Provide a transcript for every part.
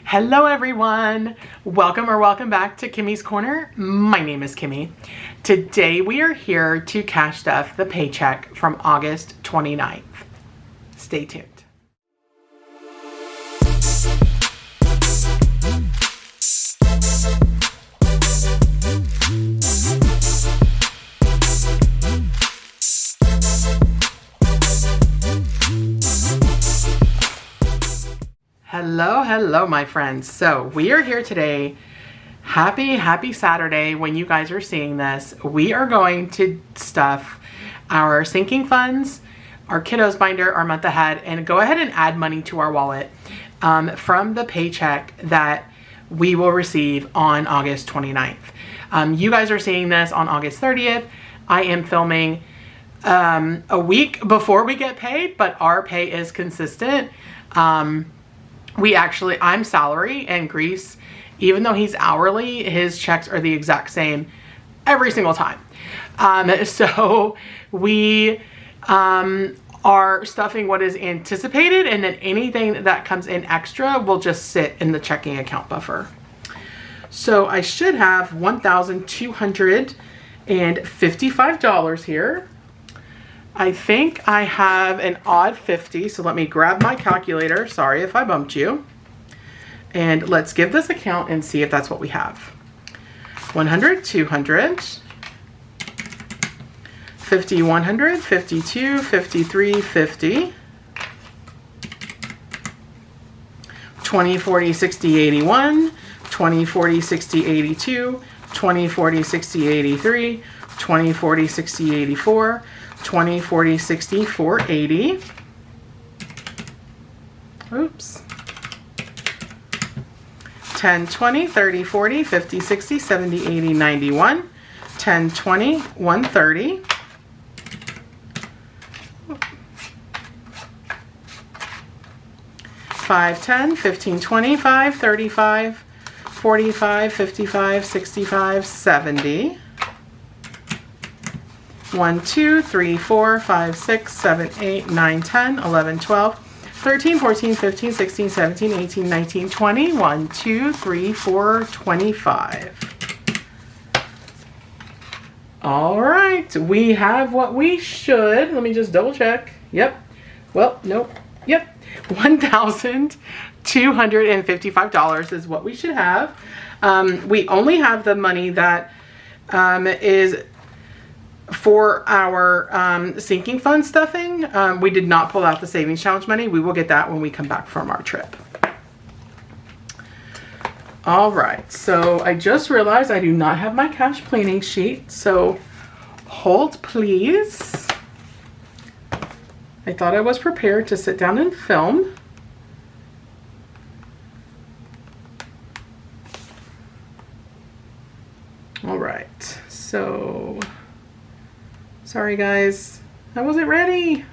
Hello everyone, welcome back to Kimmy's Corner. My name is Kimmy. Today we are here to cash stuff the paycheck from August 29th. Stay tuned. Hello my friends. So we are here today. Happy Saturday when you guys are seeing this. We are going to stuff our sinking funds, our kiddos binder, our month ahead, and go ahead and add money to our wallet from the paycheck that we will receive on August 29th. You guys are seeing this on August 30th. I am filming a week before we get paid, but our pay is consistent. I'm salary, and Grease, even though he's hourly, his checks are the exact same every single time. So we are stuffing what is anticipated, and then anything that comes in extra will just sit in the checking account buffer. So I should have $1,255 here. I think I have an odd 50, so let me grab my calculator. Sorry if I bumped you. And let's give this a count and see if that's what we have. 100, 200, 50, 100, 52, 53, 50, 20, 40, 60, 81, 20, 40, 60, 82, 20, 40, 60, 83, 20, 40, 60, 84, 20, 40, 60, 480. Oops. 10, 20, 30, 40, 50, 60, 70, 80, 91. 10, 20, 130. 5, 10, 15, 25, 35, 45, 55, 65, 70. 1, 2, 3, 4, 5, 6, 7, 8, 9, 10, 11, 12, 13, 14, 15, 16, 17, 18, 19, 20. 1, 2, 3, 4, 25. All right, we have what we should. Let me just double check. Yep. Well, nope. Yep. $1,255 is what we should have. We only have the money that is for our sinking fund stuffing. We did not pull out the savings challenge money. We will get that when we come back from our trip. All right, so I just realized I do not have my cash planning sheet, so hold please. I thought I was prepared to sit down and film. All right, so sorry guys, I wasn't ready.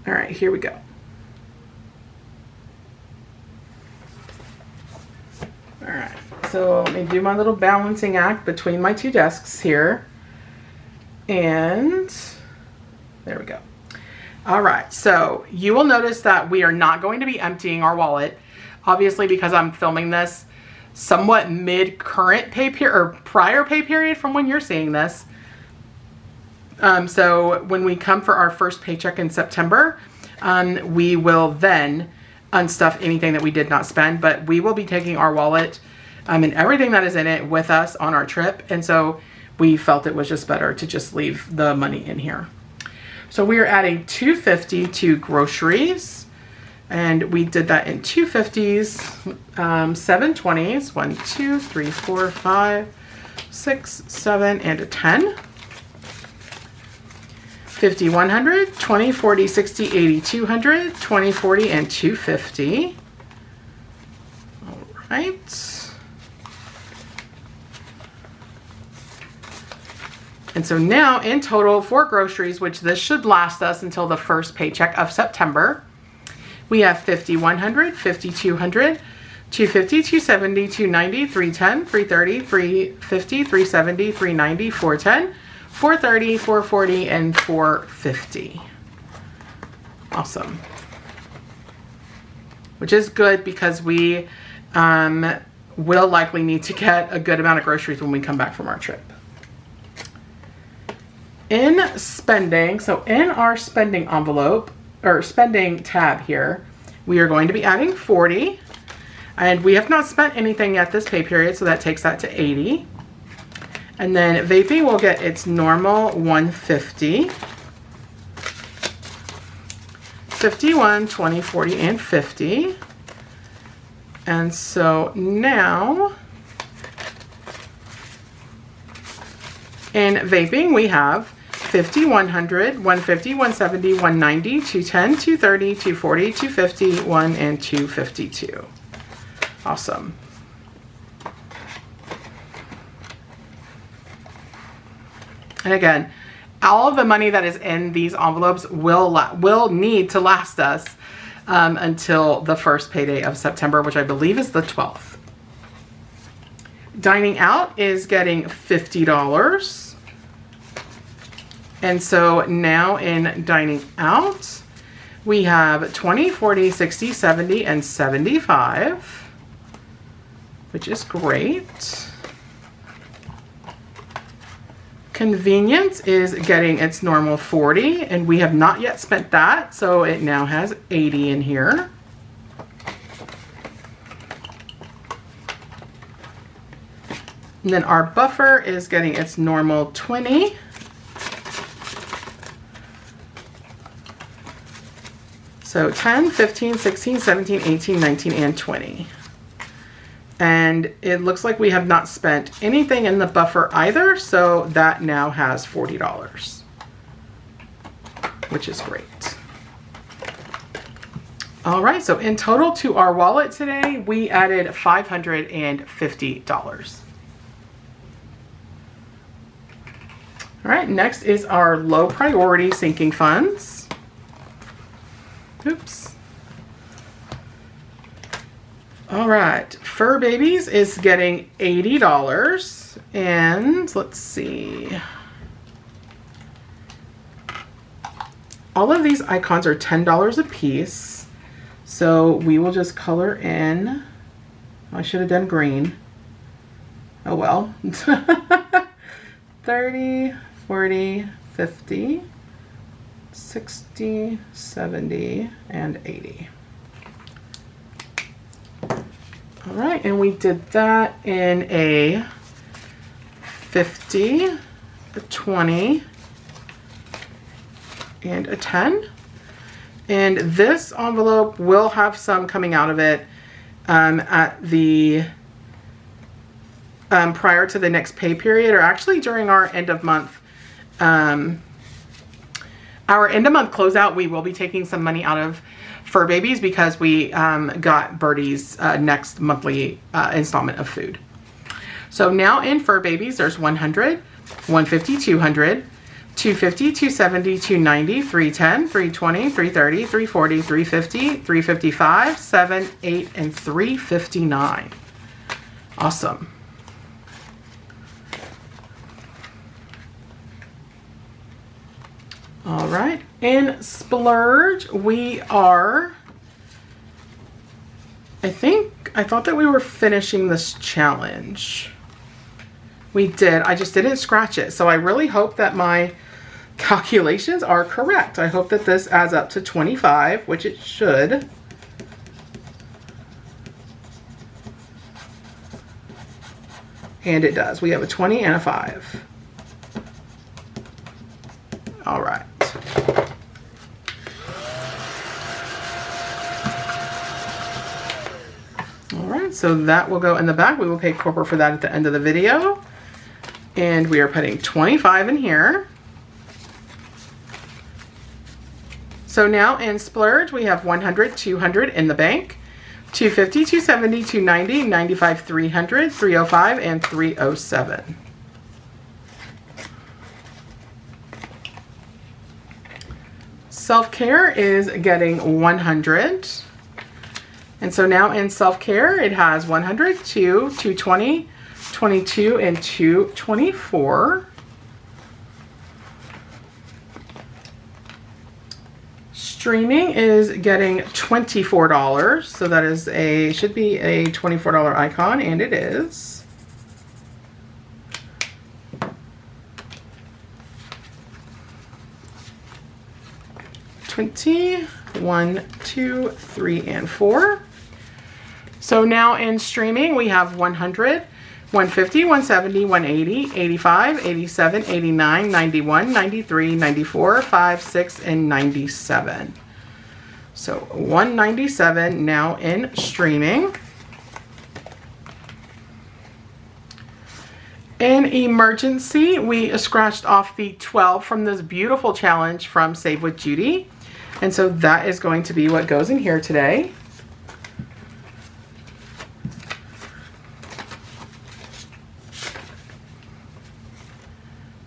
All right, here we go. All right, so let me do my little balancing act between my two desks here. And there we go. All right, so you will notice that we are not going to be emptying our wallet, obviously, because I'm filming this somewhat mid-current pay period or prior pay period from when you're seeing this. So when we come for our first paycheck in September, we will then unstuff anything that we did not spend, but we will be taking our wallet and everything that is in it with us on our trip. And so we felt it was just better to just leave the money in here. So we are adding $250 to groceries, and we did that in 250s, 720s, 1, 2, 3, 4, 5, 6, 7, and a 10. 50, 100, 20, 40, 60, 80, 200, 20, 40, and 250. All right. And so now in total for groceries, which this should last us until the first paycheck of September, we have 50, 100, 50, 200, 250, 270, 290, 310, 330, 350, 370, 390, 410, 430, 440, and 450. Awesome. which is good because we will likely need to get a good amount of groceries when we come back from our trip. In spending, so in our spending envelope, or spending tab here, we are going to be adding 40. And we have not spent anything yet this pay period, so that takes that to 80. And then vaping will get its normal 150. 51, 20, 40, and 50. And so now, in vaping, we have 50, 100, 150, 170, 190, 210, 230, 240, 250, 1, and 252. Awesome. And again, all of the money that is in these envelopes will need to last us until the first payday of September, which I believe is the 12th. Dining out is getting $50. And so now in dining out, we have 20, 40, 60, 70, and 75, which is great. Convenience is getting its normal 40, and we have not yet spent that, so it now has 80 in here. And then our buffer is getting its normal 20. So 10, 15, 16, 17, 18, 19, and 20. And it looks like we have not spent anything in the buffer either, so that now has $40, which is great. All right, so in total to our wallet today, we added $550. All right, next is our low priority sinking funds. Oops. All right, Fur Babies is getting $80, and let's see. All of these icons are $10 a piece, so we will just color in. I should have done green. Oh well. 30, 40, 50, 60, 70, and 80. All right, and we did that in a 50, a 20, and a 10. And this envelope will have some coming out of it at the prior to the next pay period, or actually during our end of month. Our end of month closeout, we will be taking some money out of Fur Babies because we got Birdie's next monthly installment of food. So now in Fur Babies, there's 100, 150, 200, 250, 270, 290, 310, 320, 330, 340, 350, 355, 7, 8, and 359. Awesome. All right, in Splurge, we are, I thought that we were finishing this challenge. We did, I just didn't scratch it. So I really hope that my calculations are correct. I hope that this adds up to 25, which it should. And it does. We have a 20 and a 5. All right. All right, so that will go in the back. We will pay corporate for that at the end of the video. And we are putting 25 in here. So now in Splurge, we have 100, 200 in the bank, 250, 270, 290, 95, 300, 305, and 307. Self-care is getting 100. And so now in self-care, it has 100, 220, 22, and 224. streaming is getting $24. So that is should be a $24 icon, and it is. $1, $2, $3, and $4. So now in streaming, we have $100, $150, $170, $180, $85, $87, $89, $91, $93, $94, $5, $6, and $97. So $197 now in streaming. In emergency, we scratched off the 12 from this beautiful challenge from Save with Judy. And so that is going to be what goes in here today.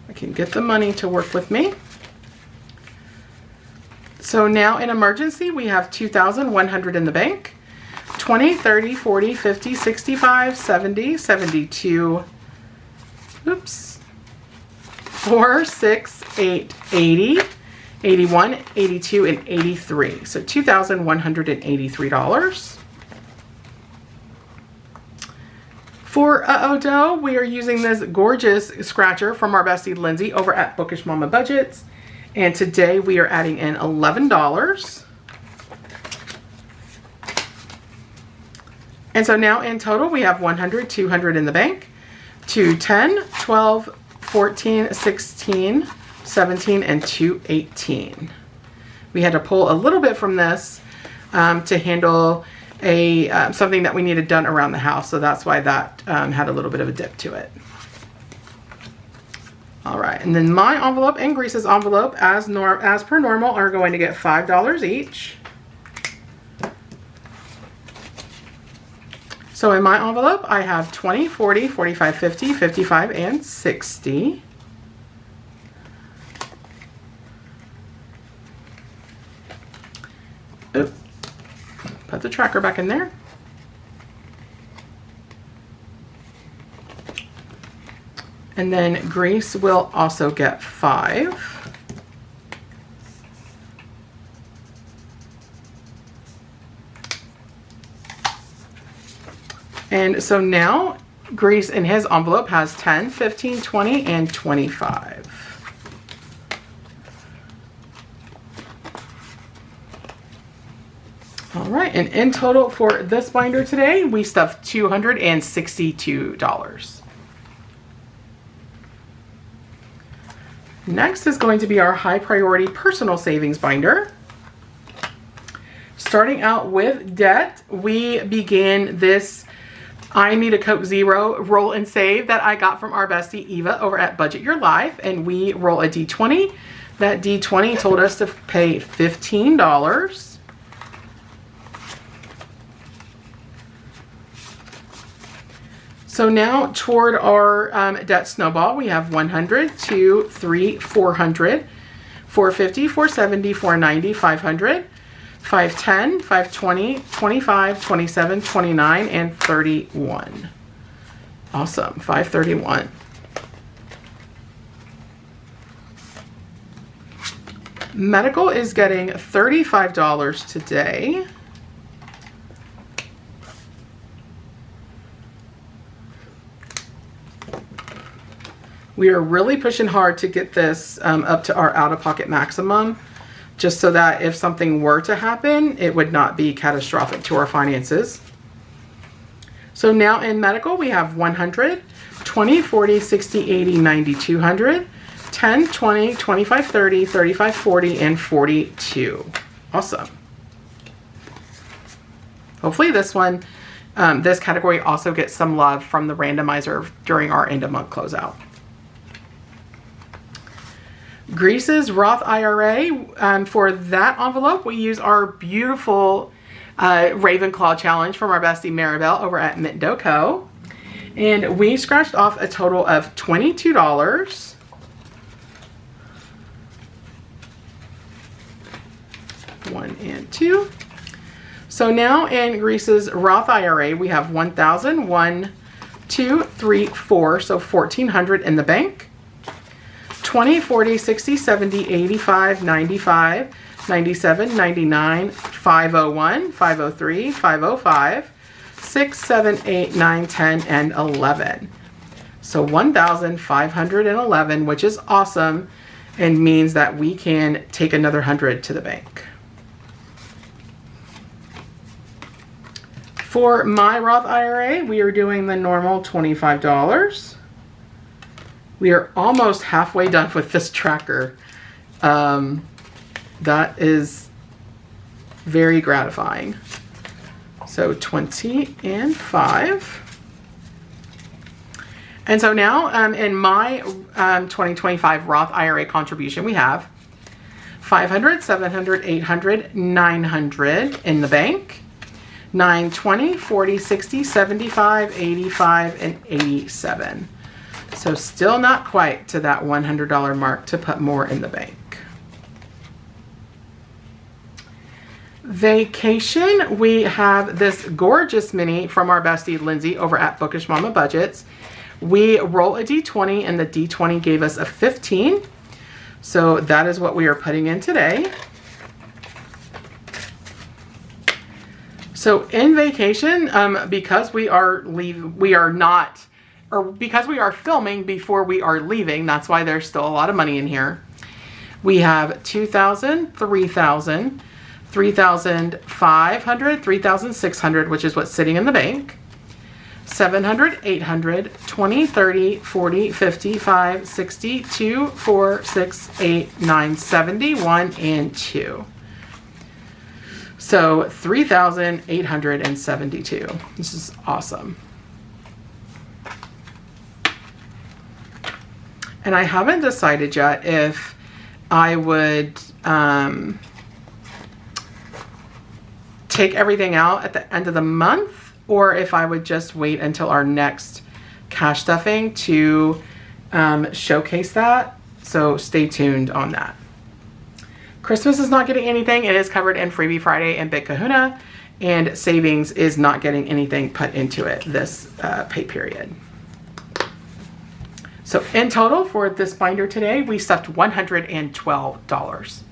I can get the money to work with me. So now in emergency, we have $2,100 in the bank. 20, 30, 40, 50, 65, 70, 72, oops, 4, 6, 8, 80, 81, 82, and 83. So $2,183. For Uh-Oh Dough, we are using this gorgeous scratcher from our bestie Lindsay over at Bookish Mama Budgets. And today we are adding in $11. And so now in total we have $100, $200 in the bank, 2, 10, 12, 14, 16, 17, and 218. We had to pull a little bit from this to handle something that we needed done around the house, so that's why that had a little bit of a dip to it. All right, and then my envelope and Grease's envelope, as per normal, are going to get $5 each. So in my envelope, I have 20, 40, 45, 50, 55, and 60. Oop. Put the tracker back in there. And then Grease will also get 5. And so now Grease in his envelope has 10, 15, 20, and 25. All right, and in total for this binder today, we stuffed $262. Next is going to be our high priority personal savings binder. Starting out with debt, we begin this I Need a Coke Zero roll and save that I got from our bestie Eva over at Budget Your Life, and we roll a D20. That D20 told us to pay $15. So now toward our debt snowball, we have 100, 2, 3, 400, 450, 470, 490, 500, 510, 520, 25, 27, 29, and 31. Awesome, 531. Medical is getting $35 today. We are really pushing hard to get this up to our out-of-pocket maximum, just so that if something were to happen, it would not be catastrophic to our finances. So now in medical, we have 100, 20, 40, 60, 80, 90, 200, 10, 20, 25, 30, 35, 40, and 42. Awesome. Hopefully this one, this category also gets some love from the randomizer during our end of month closeout. Grease's Roth IRA, for that envelope, we use our beautiful Ravenclaw challenge from our bestie Maribel over at Mint Co. And we scratched off a total of $22. One and two. So now in Grease's Roth IRA, we have 1,000, 1, 2, 3, 4, so $1,400 in the bank. 20, 40, 60, 70, 85, 95, 97, 99, 501, 503, 505, 6, 7, 8, 9, 10, and 11. So 1,511, which is awesome and means that we can take another 100 to the bank. For my Roth IRA, we are doing the normal $25. We are almost halfway done with this tracker. That is very gratifying. So 20 and 5. And so now in my 2025 Roth IRA contribution, we have 500, 700, 800, 900 in the bank. 9, 20, 40, 60, 75, 85, and 87. So still not quite to that $100 mark to put more in the bank. Vacation, we have this gorgeous mini from our bestie Lindsay over at Bookish Mama Budgets. We roll a D20 and the D20 gave us a 15. So that is what we are putting in today. So in vacation, because we are filming before we are leaving, that's why there's still a lot of money in here. We have 2,000, 3,000, 3,500, 3,600, which is what's sitting in the bank. 700, 800, 20, 30, 40, 55, 60, 2, 4, 6, 8, 9, 71, and 2. So 3,872. This is awesome. And I haven't decided yet if I would take everything out at the end of the month or if I would just wait until our next cash stuffing to showcase that. So stay tuned on that. Christmas is not getting anything. It is covered in Freebie Friday and Big Kahuna, and savings is not getting anything put into it this pay period. So in total for this binder today, we stuffed $112.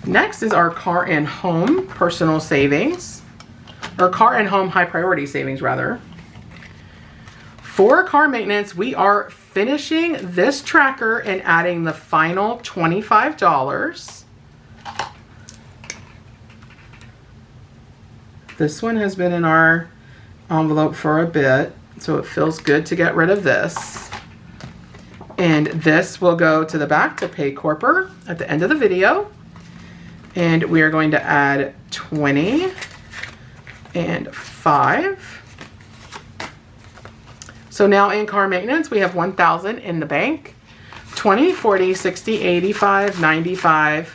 Next is our car and home personal savings, or car and home high priority savings rather. For car maintenance, we are finishing this tracker and adding the final $25. This one has been in our envelope for a bit, so it feels good to get rid of this. And this will go to the back to pay Corper at the end of the video. And we are going to add 20 and 5. So now in car maintenance, we have 1,000 in the bank, 20, 40, 60, 85, 95,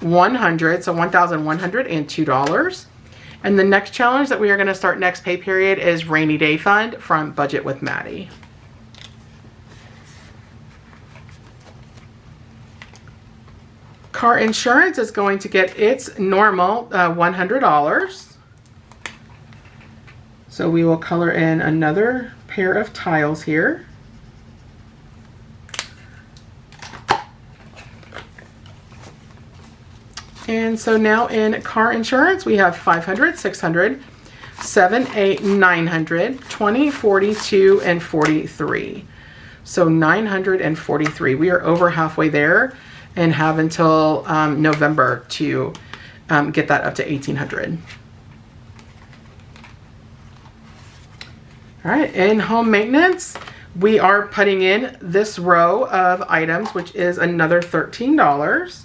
100, so $1,102. And the next challenge that we are going to start next pay period is Rainy Day Fund from Budget with Maddie. Car insurance is going to get its normal $100. So we will color in another pair of tiles here. And so now in car insurance, we have 500, 600, 7, 8, 900, 20, 42, and 43. So 943. We are over halfway there and have until November to get that up to 1,800. All right, in home maintenance, we are putting in this row of items, which is another $13.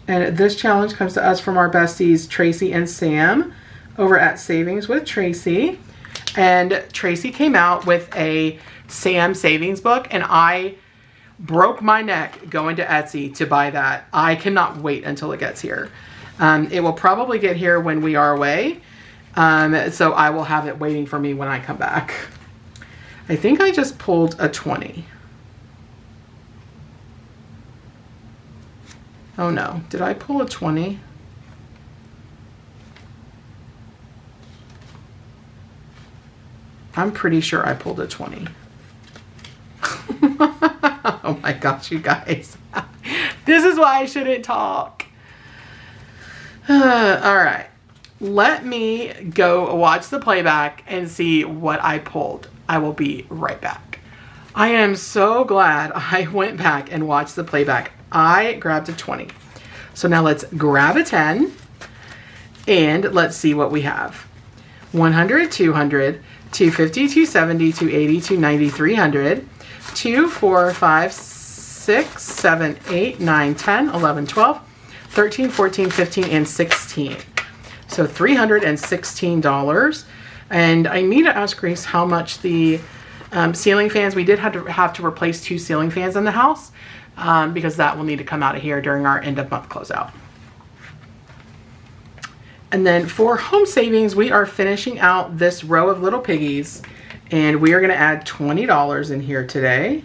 And this challenge comes to us from our besties, Tracy and Sam, over at Savings with Tracy. And Tracy came out with a Sam savings book, and I broke my neck going to Etsy to buy that. I cannot wait until it gets here. It will probably get here when we are away. So I will have it waiting for me when I come back. I think I just pulled a 20. Oh no, did I pull a 20? I'm pretty sure I pulled a 20. Oh my gosh, you guys. This is why I shouldn't talk. All right. Let me go watch the playback and see what I pulled. I will be right back. I am so glad I went back and watched the playback. I grabbed a 20. So now let's grab a 10 and let's see what we have. 100, 200, 250, 270, 280, 290, 300, 2, 4, 5, 6, 7, 8, 9, 10, 11, 12, 13, 14, 15, and 16. So $316. And I need to ask Grace how much the ceiling fans, we did have to replace 2 ceiling fans in the house because that will need to come out of here during our end of month closeout. And then for home savings, we are finishing out this row of little piggies, and we are going to add $20 in here today.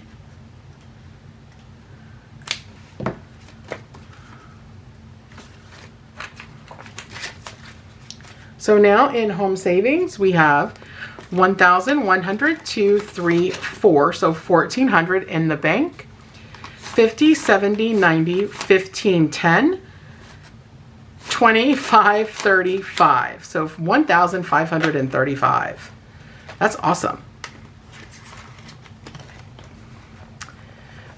So now in home savings, we have 1,100, 2, 3, 4, so 1,400 in the bank, 50, 70, 90, 15, 10, 25, 35, so 1,535. That's awesome.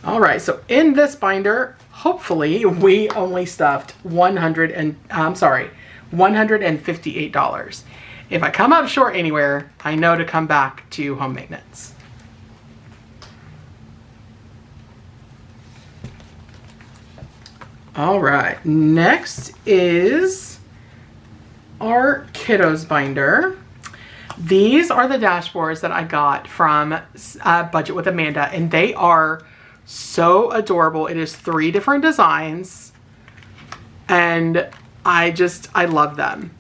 All right, so in this binder, hopefully we only stuffed $158. If I come up short anywhere, I know to come back to home maintenance. All right, next is our kiddos binder. These are the dashboards that I got from Budget with Amanda, and they are so adorable. It is 3 different designs, and I love them.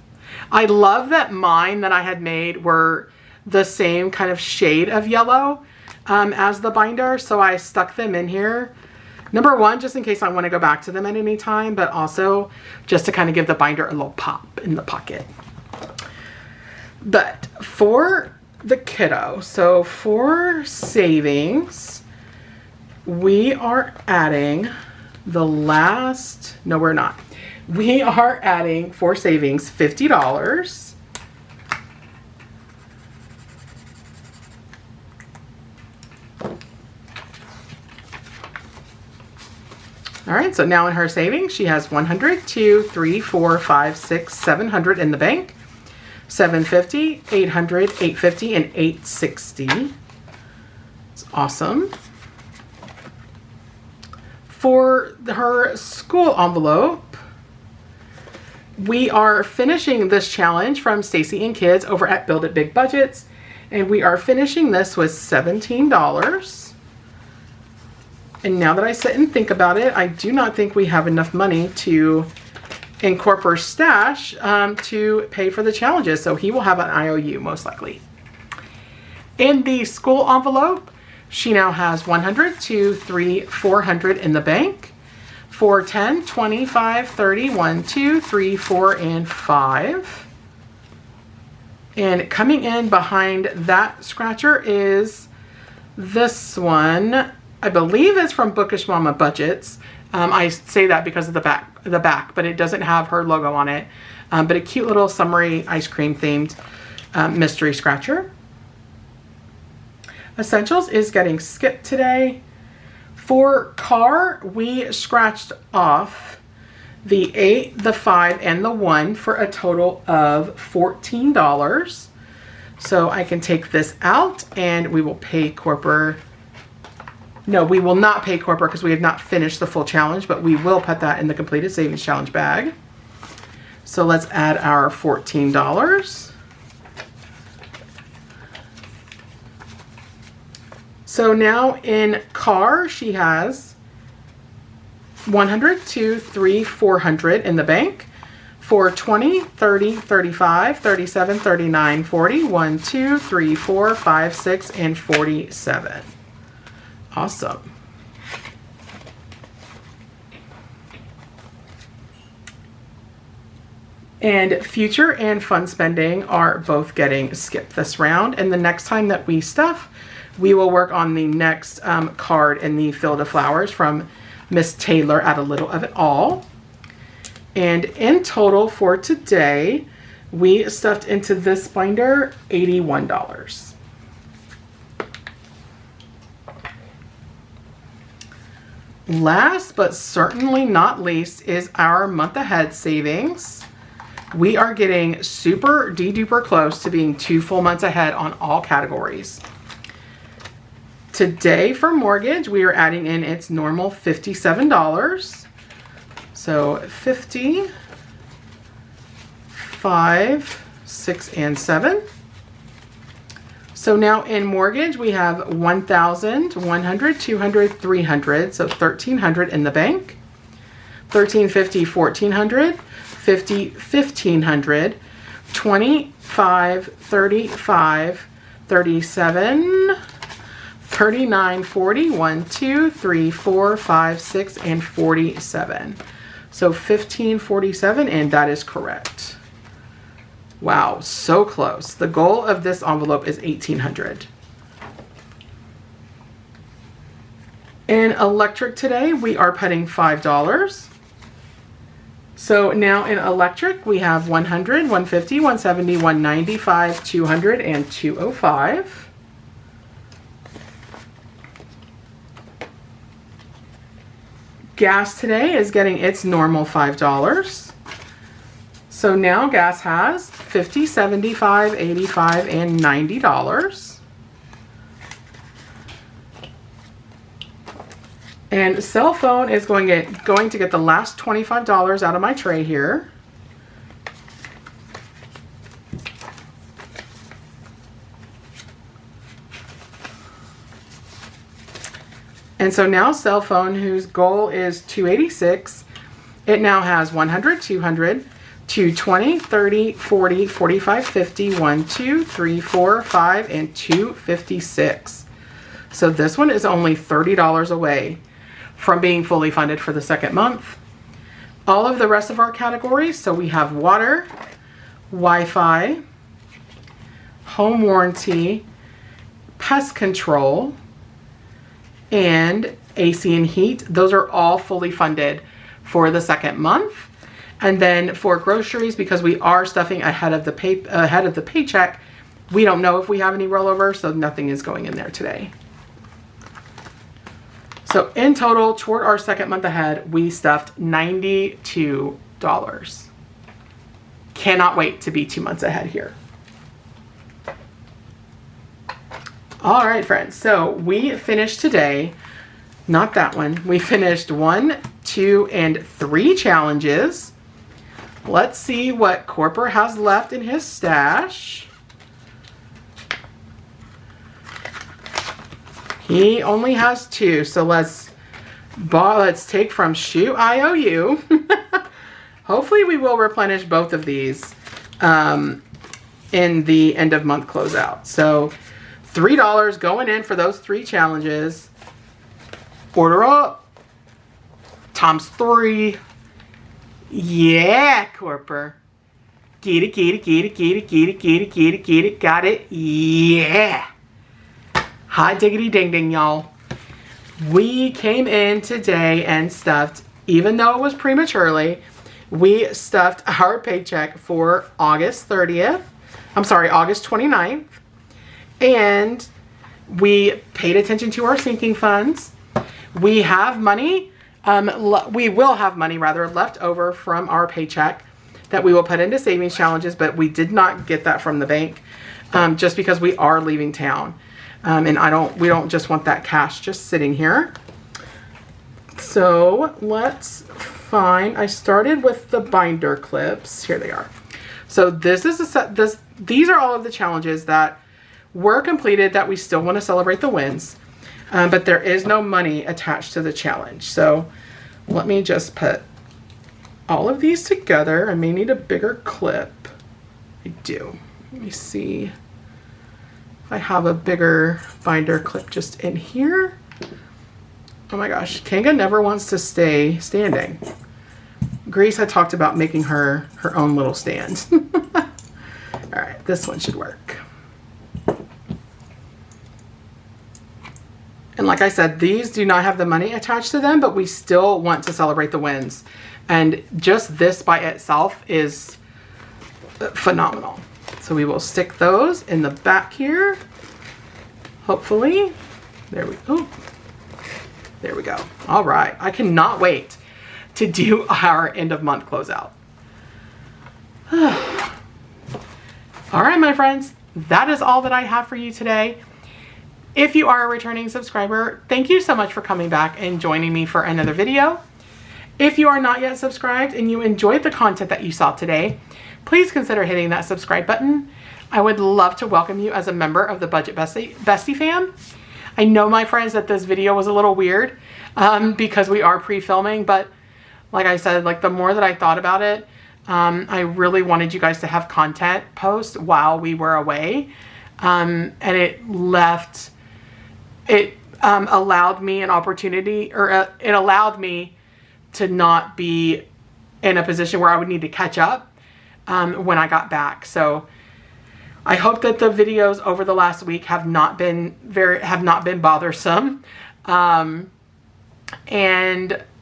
I love that mine that I had made were the same kind of shade of yellow as the binder, so I stuck them in here. Number 1, just in case I want to go back to them at any time, but also just to kind of give the binder a little pop in the pocket. But for the kiddo, so for savings, we are adding the last, no we're not. We are adding for savings $50. All right, so now in her savings, she has 100, 2, 3, 4, 5, 6, 700 in the bank, 750, 800, 850, and 860. It's awesome. For her school envelope, we are finishing this challenge from Stacy and Kids over at Build It Big Budgets, and we are finishing this with $17. And now that I sit and think about it, I do not think we have enough money to incorporate stash to pay for the challenges. So he will have an IOU most likely. In the school envelope, she now has 100, 2, 3, 400 in the bank, 4, 10, 25, 30, 1, 2, 3, 4, and 5. And coming in behind that scratcher is this one. I believe it's from Bookish Mama Budgets. I say that because of the back, but it doesn't have her logo on it. But a cute little summery ice cream themed mystery scratcher. Essentials is getting skipped today. For car, we scratched off the 8, the 5, and the 1 for a total of $14. So I can take this out and we will pay corporate. No, we will not pay corporate because we have not finished the full challenge, but we will put that in the completed savings challenge bag. So let's add our $14. So now in car, she has 100, 2, 3, 400 in the bank for 20, 30, 35, 37, 39, 40, 1, 2, 3, 4, 5, 6, and 47. Awesome. And future and fun spending are both getting skipped this round. And the next time that we stuff, we will work on the next card in the Field of Flowers from Miss Taylor at A Little of It All. And in total for today, we stuffed into this binder $81. Last but certainly not least is our month ahead savings. We are getting super duper close to being 2 full months ahead on all categories. Today for mortgage, we are adding in its normal $57. So 50, 5, 6, and 7. So now in mortgage, we have 1,000, 100, 200, 300, so 1,300 in the bank. 1,350, 1,400, 50, 1,500, 25, 35, 37, 39, 40, 1, 2, 3, 4, 5, 6, and 47. So 1,547, and that is correct. Wow, so close. The goal of this envelope is 1,800. In electric today, we are putting $5. So now in electric, we have 100, 150, 170, 195, 200, and 205. Gas today is getting its normal $5. So now gas has $50, $75, $85, and $90. And cell phone is going to get the last $25 out of my tray here. And so now cell phone, whose goal is 286, it now has 100, 200, 220, 30, 40, 45, 50, 1, 2, 3, 4, 5, and 256. So this one is only $30 away from being fully funded for the second month. All of the rest of our categories, so we have water, Wi-Fi, home warranty, pest control, and AC and heat. Those are all fully funded for the second month. And then for groceries, because we are stuffing ahead of the paycheck, we don't know if we have any rollover, so nothing is going in there today. So in total, toward our second month ahead, we stuffed $92. Cannot wait to be 2 months ahead here. All right, friends, so we finished today, not that one. We finished 1, 2, and 3 challenges. Let's see what Corper has left in his stash. He only has 2, so let's take from Shoe IOU. Hopefully we will replenish both of these in the end of month closeout. So $3 going in for those 3 challenges. Order up. Times 3. Yeah, Corper. Get it, get it, get it, get it, get it, get it, get it, get it. Got it? Yeah. Hot diggity ding ding, y'all. We came in today and stuffed, even though it was prematurely, we stuffed our paycheck for August 30th. I'm sorry, August 29th. And we paid attention to our sinking funds. We have money, we will have money rather left over from our paycheck that we will put into savings challenges, but we did not get that from the bank just because we are leaving town. And we don't just want that cash just sitting here. So let's find, I started with the binder clips. Here they are. So this is these are all of the challenges that were completed that we still want to celebrate the wins. But there is no money attached to the challenge. So let me just put all of these together. I may need a bigger clip. I do. Let me see. I have a bigger binder clip just in here. Oh my gosh, Kanga never wants to stay standing. Grace had talked about making her own little stand. All right, this one should work. And like I said, these do not have the money attached to them, but we still want to celebrate the wins. And just this by itself is phenomenal. So we will stick those in the back here. Hopefully. There we go. There we go. All right. I cannot wait to do our end of month closeout. All right, my friends. That is all that I have for you today. If you are a returning subscriber, thank you so much for coming back and joining me for another video. If you are not yet subscribed and you enjoyed the content that you saw today, please consider hitting that subscribe button. I would love to welcome you as a member of the Budget Bestie fam. I know, my friends, that this video was a little weird because we are pre-filming, but like I said, like the more that I thought about it, I really wanted you guys to have content post while we were away. And it allowed me an opportunity, or it allowed me to not be in a position where I would need to catch up when I got back. So I hope that the videos over the last week have not been bothersome. And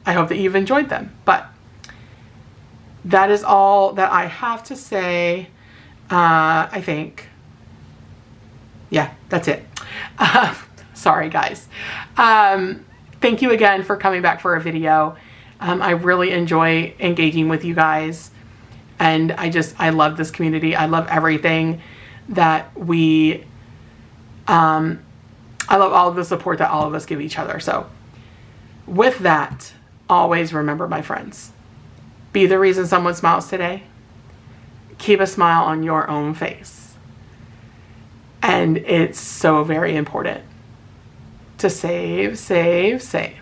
I hope that you've enjoyed them. But that is all that I have to say. I think. Yeah, that's it. Sorry, guys. Thank you again for coming back for a video. I really enjoy engaging with you guys. And I love this community. I love everything that I love all of the support that all of us give each other. So with that, always remember, my friends, be the reason someone smiles today. Keep a smile on your own face. And it's so very important to save, save, save.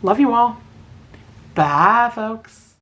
Love you all. Bye, folks.